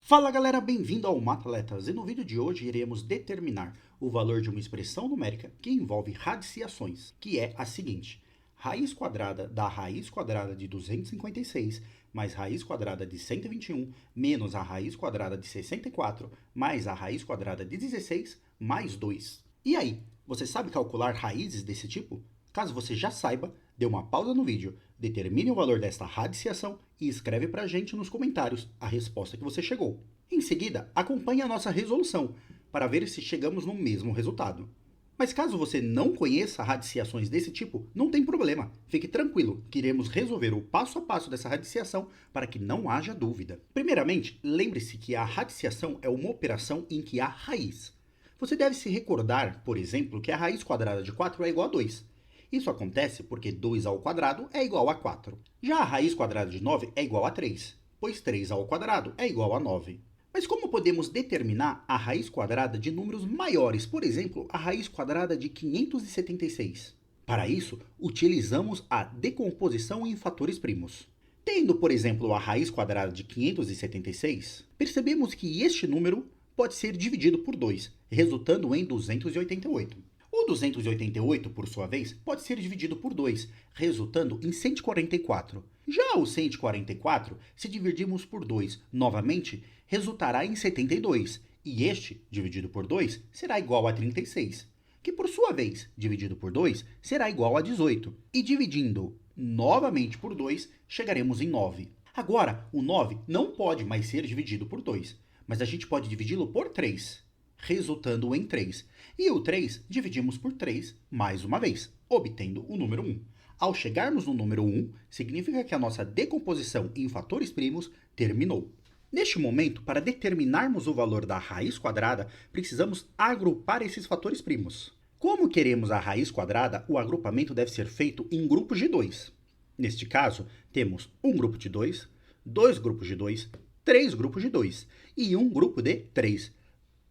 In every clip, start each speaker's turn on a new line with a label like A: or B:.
A: Fala galera, bem-vindo ao Mataletas e no vídeo de hoje iremos determinar o valor de uma expressão numérica que envolve radiciações, que é a seguinte: raiz quadrada da raiz quadrada de 256 mais raiz quadrada de 121 menos a raiz quadrada de 64 mais a raiz quadrada de 16 mais 2. E aí, você sabe calcular raízes desse tipo? Caso você já saiba, dê uma pausa no vídeo, determine o valor desta radiciação e escreve pra gente nos comentários a resposta que você chegou. Em seguida, acompanhe a nossa resolução para ver se chegamos no mesmo resultado. Mas caso você não conheça radiciações desse tipo, não tem problema. Fique tranquilo, que iremos resolver o passo a passo dessa radiciação para que não haja dúvida. Primeiramente, lembre-se que a radiciação é uma operação em que há raiz. Você deve se recordar, por exemplo, que a raiz quadrada de 4 é igual a 2. Isso acontece porque 2 ao quadrado é igual a 4. Já a raiz quadrada de 9 é igual a 3, pois 3 ao quadrado é igual a 9. Mas como podemos determinar a raiz quadrada de números maiores, por exemplo, a raiz quadrada de 576? Para isso, utilizamos a decomposição em fatores primos. Tendo, por exemplo, a raiz quadrada de 576, percebemos que este número pode ser dividido por 2, resultando em 288. O 288, por sua vez, pode ser dividido por 2, resultando em 144. Já o 144, se dividirmos por 2 novamente, resultará em 72, e este, dividido por 2, será igual a 36, que por sua vez, dividido por 2, será igual a 18, e dividindo novamente por 2, chegaremos em 9. Agora, o 9 não pode mais ser dividido por 2, mas a gente pode dividi-lo por 3, resultando em 3. E o 3 dividimos por 3 mais uma vez, obtendo o número 1. Ao chegarmos no número 1, significa que a nossa decomposição em fatores primos terminou. Neste momento, para determinarmos o valor da raiz quadrada, precisamos agrupar esses fatores primos. Como queremos a raiz quadrada, o agrupamento deve ser feito em grupos de 2. Neste caso, temos um grupo de 2, dois grupos de 2, três grupos de 2 e um grupo de 3.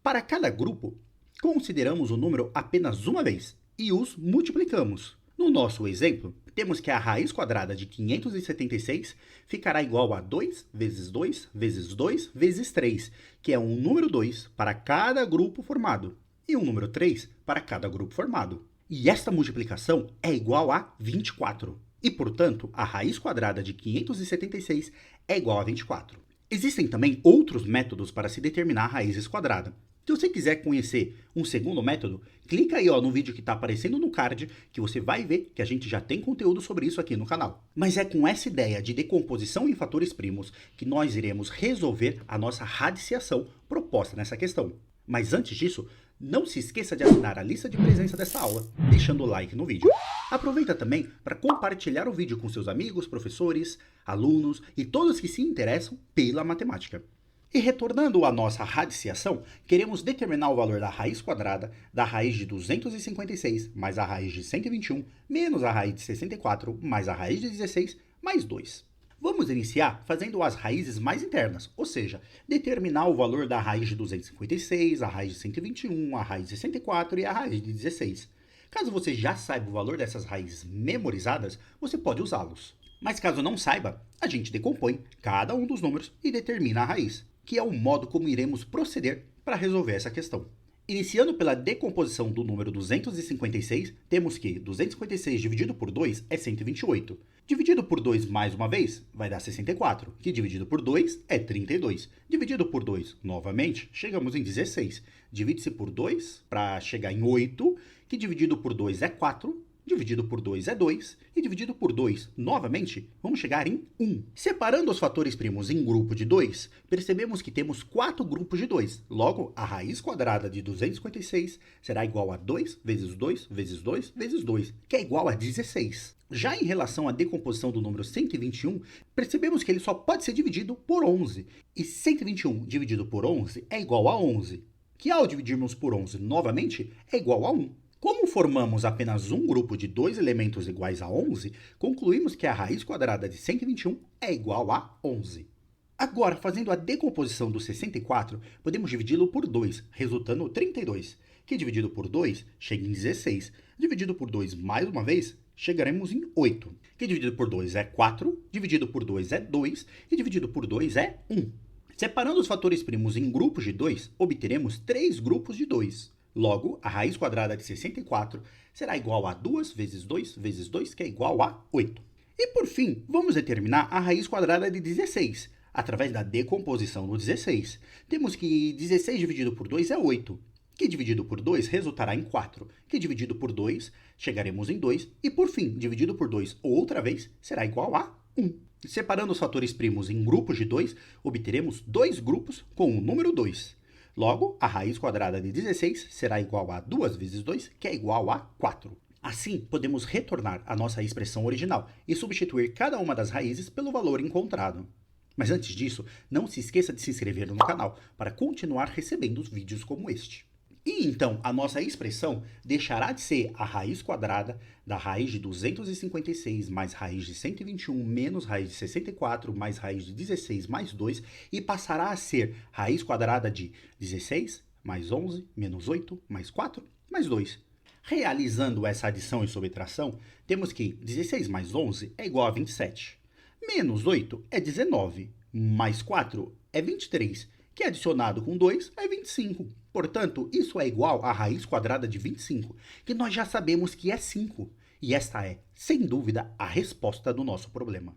A: Para cada grupo, consideramos o número apenas uma vez e os multiplicamos. No nosso exemplo, temos que a raiz quadrada de 576 ficará igual a 2 vezes 2 vezes 2 vezes 3, que é um número 2 para cada grupo formado, e um número 3 para cada grupo formado. E esta multiplicação é igual a 24. E, portanto, a raiz quadrada de 576 é igual a 24. Existem também outros métodos para se determinar raízes quadradas. Se você quiser conhecer um segundo método, clica aí no vídeo que está aparecendo no card, que você vai ver que a gente já tem conteúdo sobre isso aqui no canal. Mas é com essa ideia de decomposição em fatores primos que nós iremos resolver a nossa radiciação proposta nessa questão. Mas antes disso, não se esqueça de assinar a lista de presença dessa aula, deixando o like no vídeo. Aproveita também para compartilhar o vídeo com seus amigos, professores, alunos e todos que se interessam pela matemática. E retornando à nossa radiciação, queremos determinar o valor da raiz quadrada da raiz de 256 mais a raiz de 121 menos a raiz de 64 mais a raiz de 16 mais 2. Vamos iniciar fazendo as raízes mais internas, ou seja, determinar o valor da raiz de 256, a raiz de 121, a raiz de 64 e a raiz de 16. Caso você já saiba o valor dessas raízes memorizadas, você pode usá-los. Mas caso não saiba, a gente decompõe cada um dos números e determina a raiz, que é o modo como iremos proceder para resolver essa questão. Iniciando pela decomposição do número 256, temos que 256 dividido por 2 é 128. Dividido por 2 mais uma vez, vai dar 64, que dividido por 2 é 32. Dividido por 2 novamente, chegamos em 16. Divide-se por 2 para chegar em 8, que dividido por 2 é 4. Dividido por 2 é 2, e dividido por 2, novamente, vamos chegar em 1. Separando os fatores primos em grupo de 2, percebemos que temos 4 grupos de 2. Logo, a raiz quadrada de 256 será igual a 2 vezes 2 vezes 2 vezes 2, que é igual a 16. Já em relação à decomposição do número 121, percebemos que ele só pode ser dividido por 11. E 121 dividido por 11 é igual a 11, que ao dividirmos por 11 novamente, é igual a 1. Como formamos apenas um grupo de dois elementos iguais a 11, concluímos que a raiz quadrada de 121 é igual a 11. Agora, fazendo a decomposição do 64, podemos dividi-lo por 2, resultando 32, que dividido por 2 chega em 16. Dividido por 2 mais uma vez, chegaremos em 8, que dividido por 2 é 4, dividido por 2 é 2 e dividido por 2 é 1. Separando os fatores primos em grupos de 2, obteremos 3 grupos de 2. Logo, a raiz quadrada de 64 será igual a 2 vezes 2 vezes 2, que é igual a 8. E por fim, vamos determinar a raiz quadrada de 16, através da decomposição do 16. Temos que 16 dividido por 2 é 8, que dividido por 2 resultará em 4, que dividido por 2 chegaremos em 2, e por fim, dividido por 2 outra vez será igual a 1. Separando os fatores primos em grupos de 2, obteremos 2 grupos com o número 2. Logo, a raiz quadrada de 16 será igual a 2 vezes 2, que é igual a 4. Assim, podemos retornar à nossa expressão original e substituir cada uma das raízes pelo valor encontrado. Mas antes disso, não se esqueça de se inscrever no canal para continuar recebendo vídeos como este. E então, a nossa expressão deixará de ser a raiz quadrada da raiz de 256 mais raiz de 121 menos raiz de 64 mais raiz de 16 mais 2 e passará a ser raiz quadrada de 16 mais 11 menos 8 mais 4 mais 2. Realizando essa adição e subtração, temos que 16 mais 11 é igual a 27, menos 8 é 19, mais 4 é 23, que adicionado com 2 é 25. Portanto, isso é igual à raiz quadrada de 25, que nós já sabemos que é 5. E esta é, sem dúvida, a resposta do nosso problema.